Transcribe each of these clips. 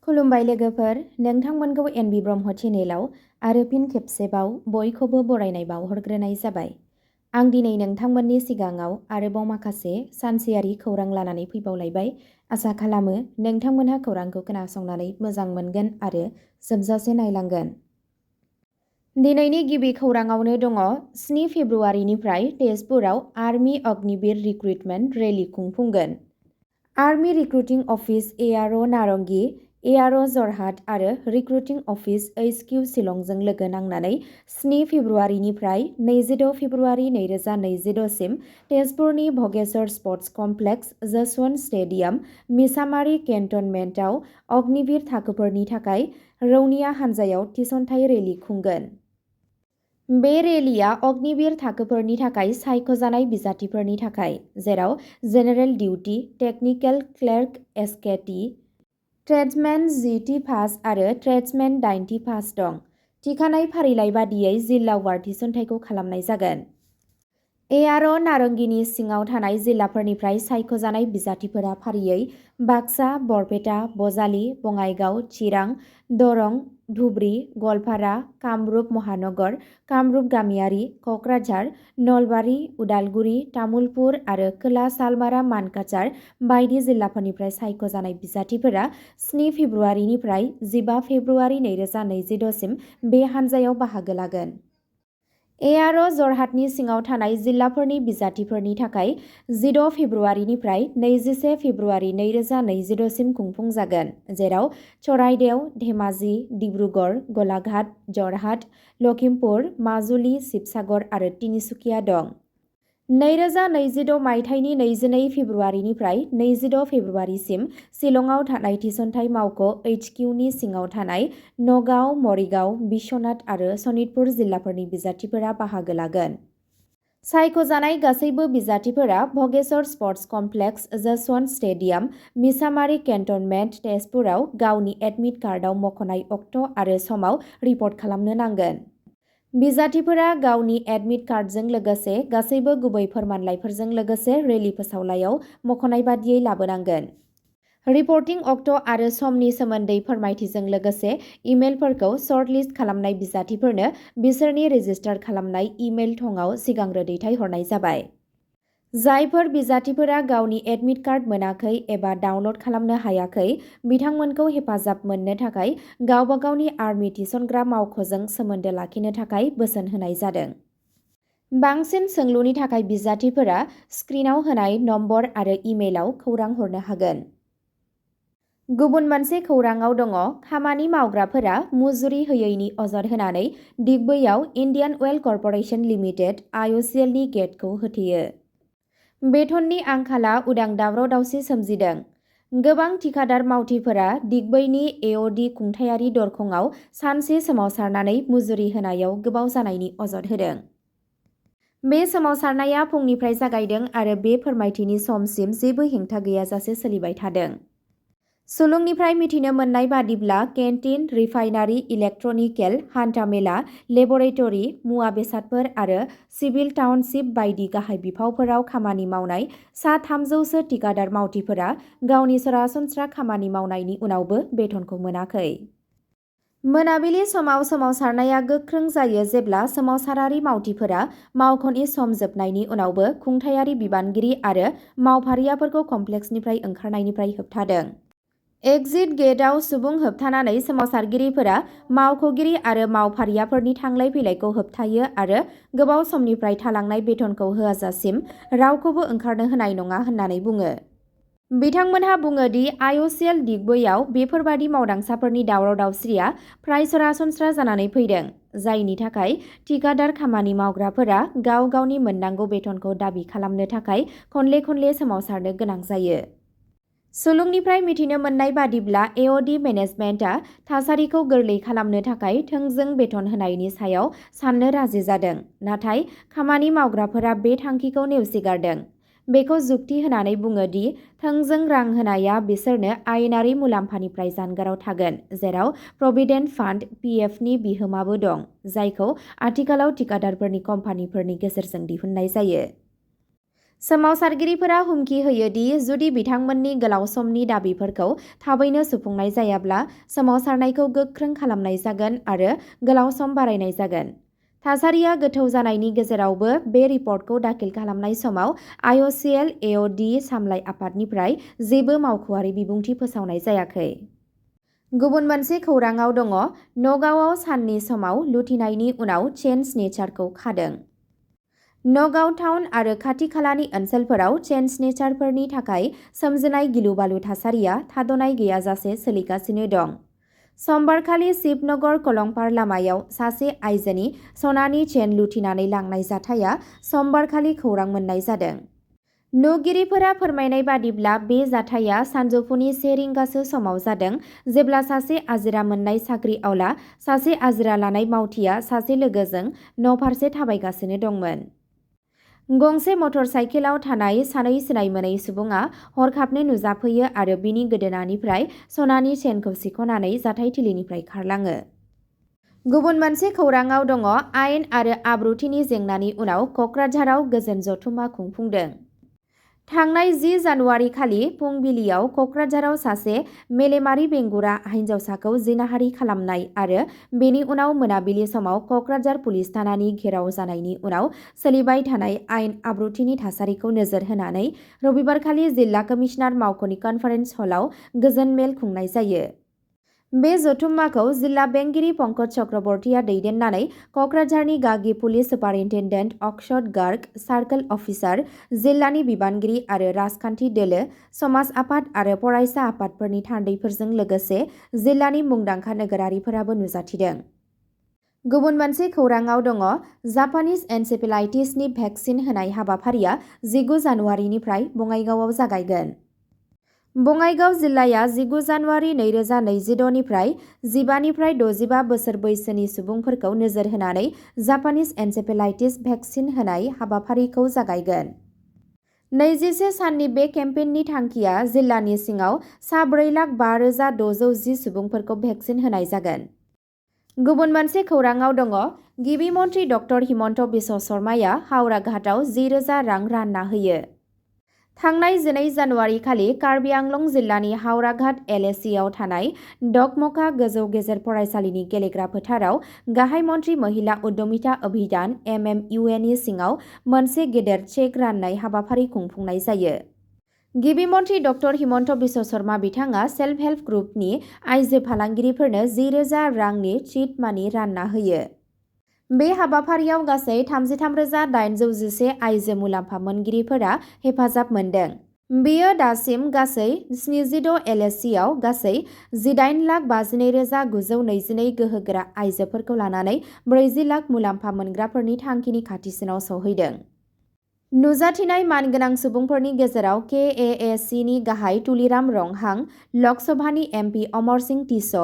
खुलुमबाय लोगोफोर, नोंथांमोनखौ एनबि ब्रह्म चेनेलाव आरो फिन खेबसेबाव बयखौबो बरायनाय बावहरग्रोनाय जाबाय। आं दिनै नोंथांमोननि सिगाङाव आरोबाव माखासे सानसेयारि खौरां लानानै फैबावलायबाय। आसा खालामो नोंथांमोनहा खौरांखौ खोनासंनानै मोजां मोनगोन आरो जोबजासे नायलांगोन। दिनैनि गिबि खौराङावनो दङ 7 फेब्रुआरिनिफ्राय तेजपुराव आर्मि अग्निवीर रिक्रुटमेन्ट रेली खुंफुंगोन। आर्मि रिक्रुटिं अफिस एआरअ नारंगी, एआरअ जरहाट आरो रिक्रुटिं अफिस HQ शिलंजों लोगो नांनानै 7 फेब्रुआरिनिफ्राय 26 फेब्रुआरि 2026 सिम तेजपुरनि Bhageshwar sports complex, Jaswant stadium, Misamari केन्टनमेन्टआव अग्निवीर थाखोफोरनि थाखाय रौनिया हान्जायाव थिसनथाइ रेली खुंगोन। बे रेलीआ अग्निवीर थाखोफोरनि थाखाय सायख'जानाय बिजाथिफोरनि थाखाय, जेराव general duty, technical clerk SKT, tradesmen GT pass आरो ट्रेड्समेन 90 पास दं। थिखानाय फारिलाइ बादियै जिल्लावार थिसनथाइखौ खालामनाय जागोन। एआरअ नारंगीनि सिङाव थानाय जिल्लाफोरनिफ्राय सायख'जानाय बिजाथिफोरा फारियै बाक्सा, बरपेटा, बजालि, बङाइगाव, चिरां, दरं, धुबरी, गवालपारा, कामरुप महानगर, कामरुप गामियारि, कक्राझार, नलबारि, उदालगुरि, तामुलपुर आरो खोला सालमारा मानकाचार बायदि जिल्लाफोरनिफ्राय सायख'जानाय बिजाथिफोरा 7 फेब्रुआरिनिफ्राय 15 फेब्रुआरि 2026 सिम बे हान्जायाव बाहागो लागोन। एआरअ जरहाटनि सिङाव थानाय जिल्लाफोरनि बिजाथिफोरनि थाखाय 16 फेब्रुआरिनिफ्राय 21 फेब्रुआरि 2026 सिम खुंफुंजागोन, जेराव चराइदेव, धेमाजि, डिब्रुगड़, गलाघाट, जरहाट, लखिमपुर, माजुलि, शिबसागर आरो तिनिसुकिया दं। 2026 मायथाइनि 22 फेब्रुआरिनिफ्राय 26 फेब्रुआरिसिम शिलंआव थानाय थिसनथाइ मावख' HQनि सिङाव थानाय नगाव, मरिगाव, बिश्वनाथ आरो सनितपुर जिल्लाफोरनि बिजाथिफोरा बाहागो लागोन। सायख'जानाय गासैबो बिजाथिफोरा Bhageshwar sports complex, Jaswant stadium, Misamari cantonment, तेजपुराव गावनि एडमिट कार्डआव मख'नाय अक्ट' आरो समाव रिपर्ट खालामनो नांगोन। बिजाथिफोरा गावनि एडमिट कार्डजों लोगोसे गासैबो गुबै फोरमानलाइफोरजों लोगोसे रेली फोसावलाइयाव मख'नाय बादियै लाबोनांगोन। रिपर्टिं अक्ट' आरो समनि सोमोन्दै फोरमायथिजों लोगोसे इमेलफोरखौ सर्टलिस्ट खालामनाय बिजाथिफोरनो बिसोरनि रेजिस्टार खालामनाय इमेल थंआव सिगांग्रो दैथायहरनाय जाबाय। जायफोर बिजाथिफोरा गावनि एडमिट कार्ड मोनाखै एबा डाउनलड खालामनो हायाखै, बिथांमोनखौ हेफाजाब मोननो थाखाय गावबा गावनि आर्मि थिसनग्रा मावख'जों सोमोन्दो लाखिनो थाखाय बोसोन होनाय जादों। बांसिन सोंलुनि थाखाय बिजाथिफोरा स्क्रिनआव होनाय नम्बर आरो इमेलआव खौरां हरनो हागोन। गुबुन मोनसे खौराङाव दङ खामानि मावग्राफोरा मुजुरि होयैनि अजद होनानै दिग्बैयाव इन्डियान अइल कर्परेसन लिमिटेड IOCLनि गेटखौ होथेयो। बेथननि आंखाला उदां दावराव-दावसि सोमजिदों। गोबां थिखादार मावथिफोरा दिग्बैनि AOD खुंथायारि दरखंआव सानसे सोमावसारनानै मुजुरि होनायाव गोबाव जानायनि अजद होदों। बे सोमावसारनाया फुंनिफ्राय जागायदों आरो बे फोरमायथिनि समसिम जेबो हेंथा गैयाजासे सोलिबाय थादों। सुलुंनिफ्राय मिथिनो मोननाय बादिब्ला केन्टिन, रिफाइनारि, इलेक्ट्रनिकेल, हान्थामेला, लेबरेटरि, मुवा बेसादफोर आरो सिभिल टाउनशिप बायदि गाहाय बिफावफोराव खामानि मावनाय सा 300 सो थिखादार मावथिफोरा गावनि सरासनस्रा खामानि मावनायनि उनावबो बेथनखौ मोनाखै। मोनाबिलि समाव सोमावसारनाया गोख्रों जायो जेब्ला सोमावसारारि मावथिफोरा मावख'नि सम जोबनायनि उनावबो खुंथायारि बिबानगिरि आरो मावफारियाफोरखौ कमप्लेक्सनिफ्राय ओंखारनायनिफ्राय होबथादों। एक्जिट गेटआव सुबुं होबथानानै सोमावसारगिरिफोरा मावख'गिरि आरो मावफारियाफोरनि थांलाय फैलायखौ होबथायो आरो गोबाव समनिफ्राय थालांनाय बेथनखौ होआजासिम रावखौबो ओंखारनो होनाय नङा होननानै बुङो। बिथांमोनहा बुङो दि IOCL दिग्बैयाव बेफोरबादि मावदांसाफोरनि दावराव-दावसिया फ्राय सरासनस्रा जानानै फैदों, जायनि थाखाय थिखादार खामानि मावग्राफोरा गाव गावनि मोननांगौ बेथनखौ दाबि खालामनो थाखाय खनले-खनले सोमावसारनो गोनां जायो। सुलुंनिफ्राय मिथिनो मोननाय बादिब्ला AOD मेनेजमेन्टआ थासारिखौ गोरलै खालामनो थाखाय थोंजों बेथन होनायनि सायाव साननो राजि जादों, नाथाय खामानि मावग्राफोरा बे थांखिखौ नेवसिगारदों। बेखौ जुक्ति होनानै बुङो दि थोंजों रां होनाया बिसोरनो आयेनारि मुलाम्फानिफ्राय जानगाराव थागोन, जेराव प्रभिडेन्ट फान्ड PFनि बिहोमाबो दं, जायखौ आथिखालाव थिखादारफोरनि कम्पानिफोरनि गेजेरजों दिहुननाय जायो। सोमावसारगिरिफोरा हुमखि होयो दि जुदि बिथांमोननि गोलाव समनि दाबिफोरखौ थाबैनो सुफुंनाय जायाब्ला सोमावसारनायखौ गोख्रों खालामनाय जागोन आरो गोलाव सम बारायनाय जागोन। थासारिया गोथौ जानायनि गेजेरावबो बे रिपर्टखौ दाखिल खालामनाय समाव IOCL-AOD सामलाय आफादनिफ्राय जेबो मावख'आरि बिबुंथि फोसावनाय जायाखै। गुबुन मोनसे खौरांआव दङ नगावआव साननि समाव लुथिनायनि उनाव चेन स्नेचारखौ खादों। नगाव टाउन आरो खाथि-खालानि ओनसोलफोराव चेन स्नेचारफोरनि थाखाय सोमजिनाय गिलु-बालु थासारिया थाद'नाय गैयाजासे सोलिगासिनो दं। समबारखालि शिबनगर कलंपार लामायाव सासे आइजोनि सनानि चेन लुथिनानै लांनाय जाथाया समबारखालि खौरां मोन्नाय जादों। नुगिरिफोरा फोरमायनाय बादिब्ला बे जाथाया सानजौफुनि 1 रिंगासो समाव जादों जेब्ला सासे आजिरा मोननाय साख्रि-आवला सासे आजिरा लानाय मावथिआ सासे लोगोजों न'फारसे थाबायगासिनो दंमोन। गंसे मटर साइकेलाव थानाय सानै सिनाय मोनै सुबुङा हरखाबनो नुजाफैयो आरो बिनि गोदोनानिफ्राय सनानि चेनखौ सिख'नानै जाथायथिलिनिफ्राय खारलाङो। गुबुन मोनसे खौरांआव दङ आयेन आरो आब्रुथिनि जेंनानि उनाव कक्राझाराव गोजोन जथुम्मा खुंफुंदों। थांनाय 10 जानुवारि खालि फुंबिलियाव कक्राझाराव सासे मेलेमारि बेंगुरा हिन्जावसाखौ जिनाहारि खालामनाय आरो बेनि उनाव मोनाबिलि समाव कक्राझार पुलिस थानानि घेराव जानायनि उनाव सोलिबाय थानाय आयेन आब्रुथिनि थासारिखौ नोजोर होनानै रबिबारखालि जिल्ला कमिशनार मावख'नि कनफारेन्स हलाव गोजोन मेल खुंनाय जायो। बे जथुम्माखौ जिल्ला बेंगिरि पंकज चक्रबर्तीया दैदेननानै कक्राझारनि गागि पुलिस सुपारिन्टेन्डेन्ट अक्षत गार्ग, सार्कल अफिसार, जिल्लानि बिबानगिरि आरो राजखान्थि दोलो, समाज आफाद आरो फरायसा आफादफोरनि थान्दैफोरजों लोगोसे जिल्लानि मुंदांखा नोगोरारिफोराबो नुजाथिदों। गुबुन मोनसे खौरांआव दङ जापानिज एनसेफेलाइटिसनि भेक्सिन होनाय हाबाफारिया 19 जानुवारिनिफ्राय बङाइगावआव जागायगोन। बङाइगाव जिल्लाया 19 जानुवारि 2026 निफ्राय 15 65 बोसोर बैसोनि सुबुंफोरखौ नोजोर होनानै जापानिज एनसेफेलाइटिस भेक्सिन होनाय हाबाफारिखौ जागायगोन। 21 साननि बे केम्पेइननि थांखिया जिल्लानि सिङाव सा 4,05,610 सुबुंफोरखौ भेक्सिन होनाय जागोन। गुबुन मोनसे खौरांआव दङ गिबि मन्थ्रि ड हिमन्त बिश्व शर्माया हावरा घाटआव 10,000 रां रानना होयो। थांनाय 12 जानुवारि खालि कार्बि आंलं जिल्लानि हावरा घाट LACआव थानाय डकमका गोजौ गेजेर फरायसालिनि गेलेग्रा फोथाराव गाहाय मन्थ्रि महिला उद्यमिता अभियान MMUAनि सिङाव मोनसे गेदेर चेक राननाय हाबाफारि खुंफुंनाय जायो। गिबि मन्थ्रि ड हिमन्त बिश्व शर्मा बिथाङा सेल्फ हेल्प ग्रुपनि आइजो फालांगिरिफोरनो 10,000 रांनि चिट मानि रानना होयो। बे हाबाफारियाव गासै 33,811 आइजो मुलाम्फा मोनगिरिफोरा हेफाजाब मोन्दों। बेयो दासिम गासै 76 LACआव गासै 18,52,922 गोहोगोरा आइजोफोरखौ लानानै 40 लाख मुलाम्फा मोनग्राफोरनि थांखिनि खाथिसिनाव सौहैदों। नुजाथिनाय मानगोनां सुबुंफोरनि गेजेराव KAACनि गाहाय तुलिराम रंहां, लकसभानि MP अमर सिंह टिस',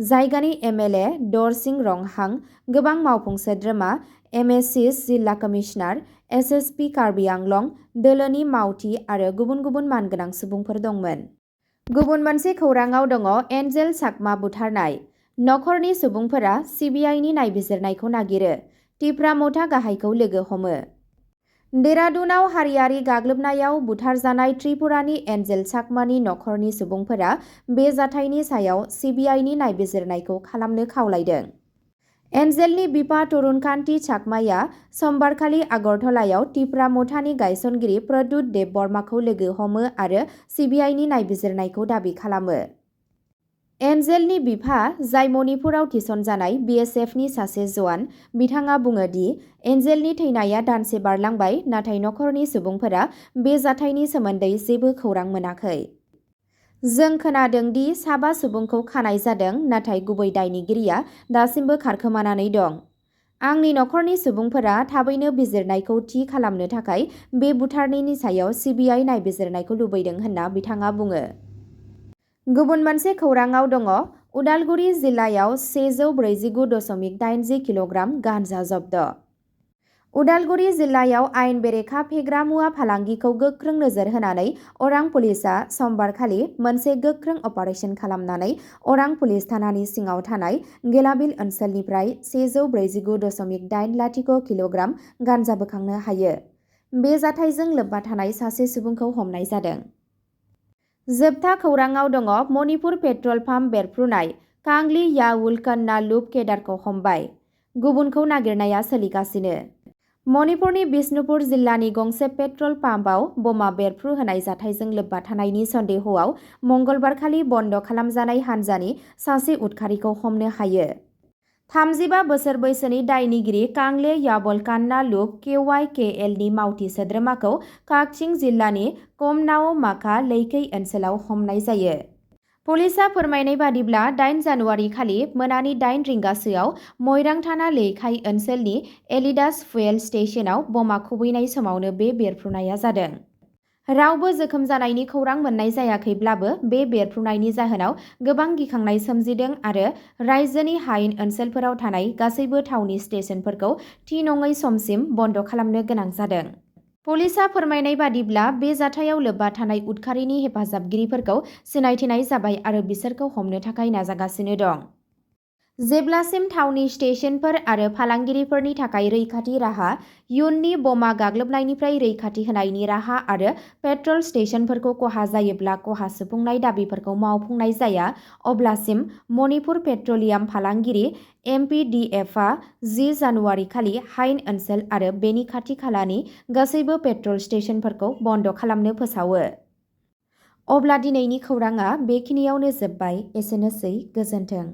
जायगानि MLA दर सिंह रंहां, गोबां मावफुं सोद्रोमा, MSCs जिल्ला कमिशनार, SSP कार्बि आंलं, दोलोनि मावथि आरो गुबुन गुबुन मानगोनां सुबुंफोर दंमोन। गुबुन मोनसे खौरांआव दङ एन्जेल चाकमा बुथारनाय। नखरनि सुबुंफोरा CBIनि नायबिजिरनायखौ नागिरो, टिप्राम'था गाहायखौ लोगो हमो। देरादुनाव हारियारि गाग्लोबनायाव बुथारजानाय त्रिपुरानि एन्जेल चाकमानि नखरनि सुबुंफोरा बे जाथायनि सायाव CBIनि नायबिजिरनायखौ खालामनो खावलायदों। एन्जेलनि बिफा तरुणकान्ति चाकमाया समबारखालि आगरतलायाव टिप्राम'थानि गायसनगिरि प्रद्युत देबबर्माखौ लोगो हमो आरो CBIनि नायबिजिरनायखौ दाबि खालामो। एन्जेलनि बिफा, जाय मणिपुराव थिसनजानाय BSFनि सासे जवान, बिथाङा बुङो दि एन्जेलनि थैनाया दानसे बारलांबाय नाथाय नखरनि सुबुंफोरा बे जाथायनि सोमोन्दै जेबो खौरां मोनाखै। जों खोनादों दि 7 सुबुंखौ खानाय जादों नाथाय गुबै दायनिगिरिया दासिमबो खारखोमानानै दं। आंनि नखरनि सुबुंफोरा थाबैनो बिजिरनायखौ थि खालामनो थाखाय बे बुथारनायनि सायाव CBI नायबिजिरनायखौ लुबैदों होनना बिथाङा बुङो। गुबुन मोनसे खौरांआव दङ उदालगुरि जिल्लायाव 149.80 किल'ग्राम गान्जा जब्द। उदालगुरि जिल्लायाव आयेन बेरेखा फेग्रा मुवा फालांगिखौ गोख्रों नोजोर होनानै अरां पुलिसआ समबारखालि मोनसे गोख्रों अपारेसन खालामनानै अरां पुलिस थानानि सिङाव थानाय गेलाबिल ओनसोलनिफ्राय 149.80 किल'ग्राम गान्जा बोखांनो हायो। बे जाथायजों लोब्बा थानाय सासे सुबुंखौ हमनाय जादों। जोबथा खौराङाव दङ मणिपुर पेट्रल पाम्प बेरफ्रुनाय कांगली याउल कन्ना लुप केदारखौ हमबाय। गुबुनखौ नागिरनाया सोलिगासिनो। मणिपुरनि बिष्णुपुर जिल्लानि गंसे पेट्रल पाम्पआव बमा बेरफ्रुहोनाय जाथायजों लोब्बा थानायनि सन्देहआव मंगलबारखालि बन्द खालामजानाय हान्जानि सासे उदखारिखौ हमनो हायो। 35 बोसोर बैसोनि दायनिगिरि कांगले याबल कान्ना लुप KYKLनि मावथि सोद्रोमाखौ काकचिं जिल्लानि कमनाव माखा लैखै ओनसोलाव हमनाय जायो। पुलिसआ फोरमायनाय बादिब्ला 8 जानुवारि खालि मोनानि 8 रिंगासोआव मयरां थाना लैखाई ओनसोलनि एलिडास फुएल स्टेशनाव बमा खुबैनाय समावनो बे बेरफ्रुनाया जादों। रावबो जोखोम जानायनि खौरां मोननाय जायाखैब्लाबो बे बेरफ्रुनायनि जाहोनाव गोबां गिखांनाय सोमजिदों आरो रायजोनि हायेन ओनसोलफोराव थानाय गासैबो थावनि स्टेशनफोरखौ थि नङै समसिम बन्द खालामनो गोनां जादों। पुलिसआ फोरमायनाय बादिब्ला बे जाथायाव लोब्बा थानाय उदखारिनि हेफाजाबगिरिफोरखौ सिनायथिनाय जाबाय आरो बिसोरखौ हमनो थाखाय नाजागासिनो दं। जेब्लासिम थावनि स्टेशनफोर आरो फालांगिरिफोरनि थाखाय रैखाथि राहा, इयुननि बमा गाग्लोबनायनिफ्राय रैखाथि होनायनि राहा आरो पेट्रल स्टेशनफोरखौ खहा जायोब्ला खहा सुफुंनाय दाबिफोरखौ मावफुंनाय जाया, अब्लासिम मणिपुर पेट्रलियाम फालांगिरि MPDFआ 10 जानुवारि खालि हायेन ओनसोल आरो बेनि खाथि खालानि गासैबो पेट्रल स्टेशनफोरखौ बन्द खालामनो फोसावो। अब्ला दिनैनि खौराङा बेखिनियावनो जोबबाय। एसेनोसै, गोजोन्थों।